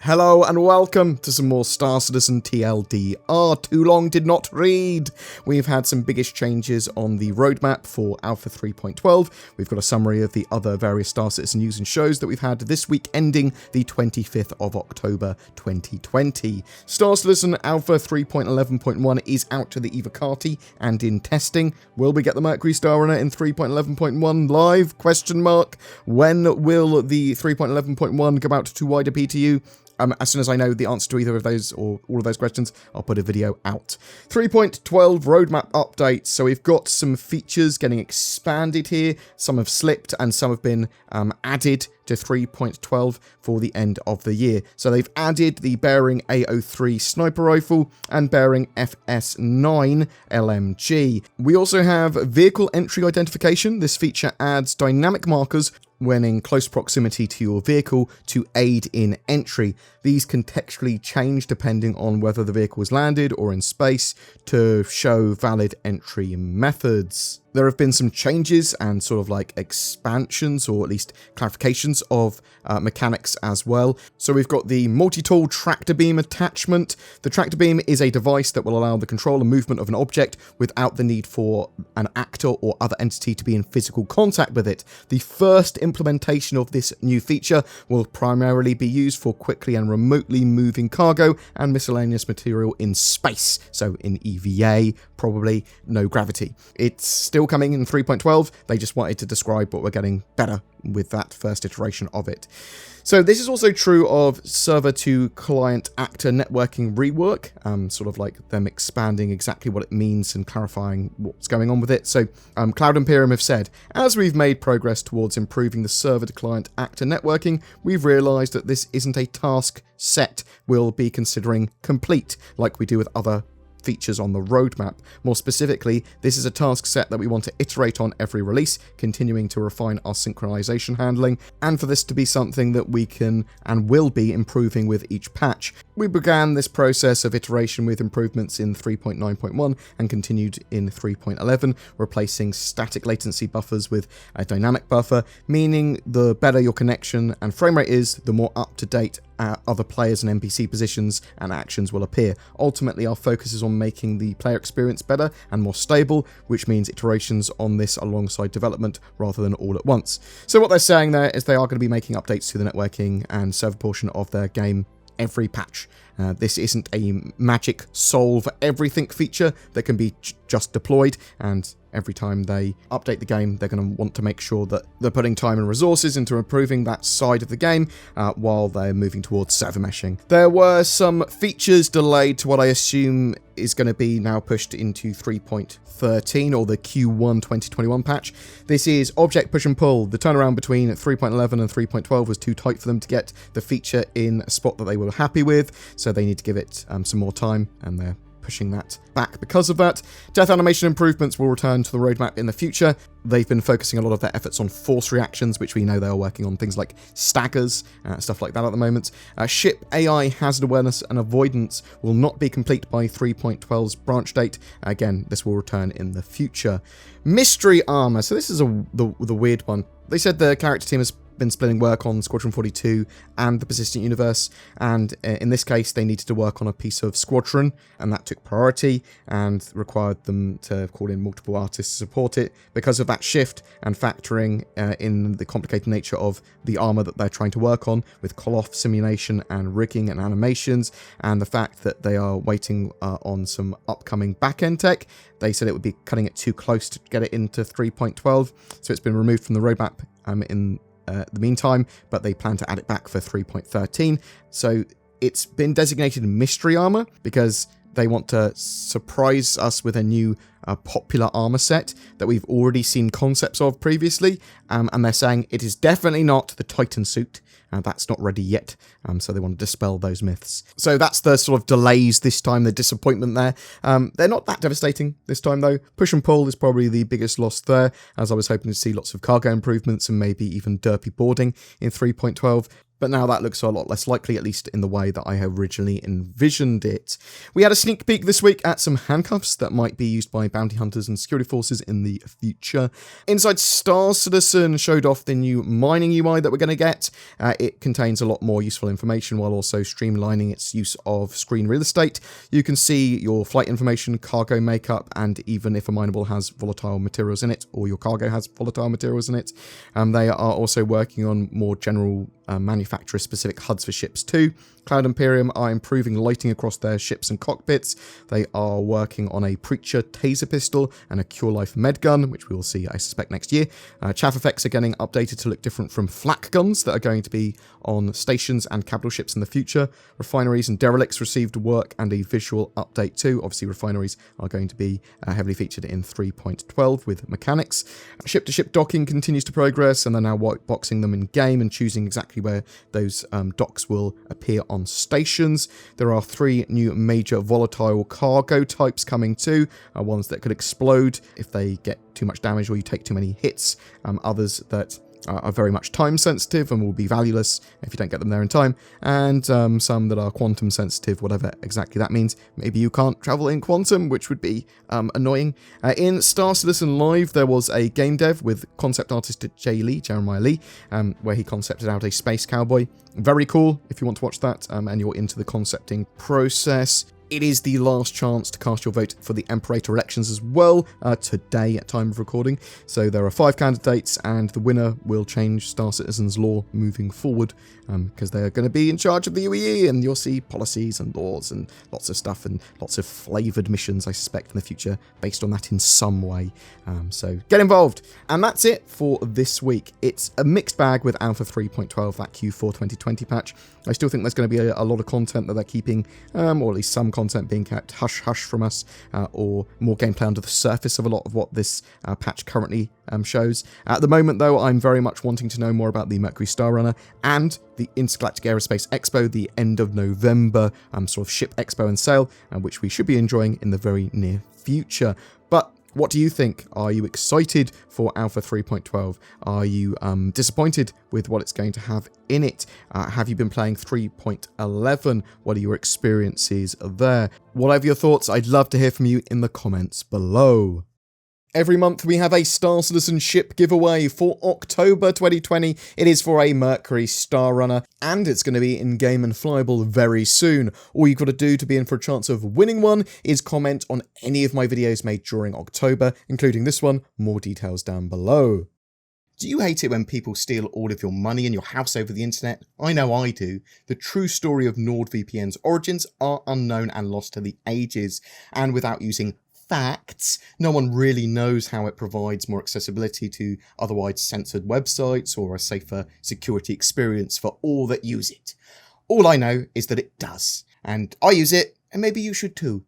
Hello and welcome to some more Star Citizen TLDR. Too long did not read. We've had some biggish changes on the roadmap for Alpha 3.12. We've got a summary of the other various Star Citizen news and shows that we've had this week, ending the 25th of October 2020. Star Citizen Alpha 3.11.1 is out to the EVOCATI and in testing. Will we get the Mercury Star Runner in 3.11.1 live? Question mark. When will the 3.11.1 go out to wider PTU? As soon as I know the answer to either of those or all of those questions, I'll put a video out. 3.12 roadmap updates. So we've got some features getting expanded here. Some have slipped and some have been added to 3.12 for the end of the year. So they've added the bearing A03 sniper rifle and bearing FS9 LMG. We also have vehicle entry identification. This feature adds dynamic markers when in close proximity to your vehicle to aid in entry. These contextually change depending on whether the vehicle is landed or in space to show valid entry methods. There have been some changes and sort of like expansions, or at least clarifications of mechanics as well. So we've got the multi-tool tractor beam attachment. The tractor beam is a device that will allow the control and movement of an object without the need for an actor or other entity to be in physical contact with it. The first implementation of this new feature will primarily be used for quickly and remotely moving cargo and miscellaneous material in space. So in EVA, probably no gravity. It's still coming in 3.12. They just wanted to describe what we're getting better with that first iteration of it. So this is also true of server to client actor networking rework, sort of like them expanding exactly what it means and clarifying what's going on with it. So Cloud Imperium have said, as we've made progress towards improving the server to client actor networking, we've realized that this isn't a task set we'll be considering complete like we do with other features on the roadmap. More specifically, this is a task set that we want to iterate on every release, continuing to refine our synchronization handling, and for this to be something that we can and will be improving with each patch. We began this process of iteration with improvements in 3.9.1 and continued in 3.11, replacing static latency buffers with a dynamic buffer, meaning the better your connection and frame rate is, the more up-to-date other players and NPC positions and actions will appear. Ultimately, our focus is on making the player experience better and more stable, which means iterations on this alongside development rather than all at once. So what they're saying there is they are going to be making updates to the networking and server portion of their game every patch. This isn't a magic solve everything feature that can be just deployed, and every time they update the game, they're going to want to make sure that they're putting time and resources into improving that side of the game while they're moving towards server meshing. There were some features delayed to what I assume is going to be now pushed into 3.13 or the Q1 2021 patch. This is object push and pull. The turnaround between 3.11 and 3.12 was too tight for them to get the feature in a spot that they were happy with, so they need to give it some more time, and they're pushing that back because of that. Death animation improvements will return to the roadmap in the future. They've been focusing a lot of their efforts on force reactions, which we know they are working on things like staggers, stuff like that at the moment. Ship AI hazard awareness and avoidance will not be complete by 3.12's branch date. Again, this will return in the future. Mystery armor. So this is the weird one. They said the character team has been splitting work on Squadron 42 and the Persistent Universe, and in this case they needed to work on a piece of Squadron, and that took priority and required them to call in multiple artists to support it. Because of that shift and factoring in the complicated nature of the armor that they're trying to work on with call-off simulation and rigging and animations, and the fact that they are waiting on some upcoming back-end tech, they said it would be cutting it too close to get it into 3.12, so it's been removed from the roadmap in the meantime, but they plan to add it back for 3.13. So it's been designated mystery armor because they want to surprise us with a new popular armor set that we've already seen concepts of previously, and they're saying it is definitely not the Titan suit. That's not ready yet, so they want to dispel those myths. So that's the sort of delays this time, the disappointment there. They're not that devastating this time though. Push and pull is probably the biggest loss there, as I was hoping to see lots of cargo improvements and maybe even derpy boarding in 3.12. but now that looks a lot less likely, at least in the way that I originally envisioned it. We had a sneak peek this week at some handcuffs that might be used by bounty hunters and security forces in the future. Inside Star Citizen showed off the new mining UI that we're going to get. It contains a lot more useful information while also streamlining its use of screen real estate. You can see your flight information, cargo makeup, and even if a mineable has volatile materials in it, or your cargo has volatile materials in it. They are also working on more general manufacturer-specific HUDs for ships too. Cloud Imperium are improving lighting across their ships and cockpits. They are working on a Preacher taser pistol and a Cure Life med gun, which we will see, I suspect, next year. Chaff effects are getting updated to look different from flak guns that are going to be on stations and capital ships in the future. Refineries and derelicts received work and a visual update too. Obviously, refineries are going to be heavily featured in 3.12 with mechanics. Ship-to-ship docking continues to progress, and they're now whiteboxing them in-game and choosing exactly where those docks will appear on stations. There are 3 new major volatile cargo types coming too, ones that could explode if they get too much damage or you take too many hits, others that are very much time sensitive and will be valueless if you don't get them there in time, and some that are quantum sensitive, whatever exactly that means. Maybe you can't travel in quantum, which would be annoying. In Star Citizen Live, there was a game dev with concept artist Jeremiah Lee, where he concepted out a space cowboy. Very cool if you want to watch that and you're into the concepting process. It is the last chance to cast your vote for the Imperator elections as well, today at time of recording. So there are 5 candidates, and the winner will change Star Citizen's law moving forward, because they're going to be in charge of the UEE, and you'll see policies and laws and lots of stuff and lots of flavoured missions, I suspect, in the future based on that in some way. So get involved. And that's it for this week. It's a mixed bag with Alpha 3.12, that Q4 2020 patch. I still think there's going to be a lot of content that they're keeping, or at least some content being kept hush-hush from us, or more gameplay under the surface of a lot of what this patch currently shows. At the moment, though, I'm very much wanting to know more about the Mercury Star Runner and the Intergalactic Aerospace Expo, the end of November sort of ship expo and sale, which we should be enjoying in the very near future. But what do you think? Are you excited for Alpha 3.12? Are you disappointed with what it's going to have in it? Have you been playing 3.11? What are your experiences there? Whatever your thoughts, I'd love to hear from you in the comments below. Every month we have a Star Citizen ship giveaway. For October 2020, it is for a Mercury Star Runner, and it's going to be in-game and flyable very soon. All you've got to do to be in for a chance of winning one is comment on any of my videos made during October, including this one. More details down below. Do you hate it when people steal all of your money and your house over the internet? I know I do. The true story of NordVPN's origins are unknown and lost to the ages, and without using facts, no one really knows how it provides more accessibility to otherwise censored websites or a safer security experience for all that use it. All I know is that it does, and I use it, and maybe you should too.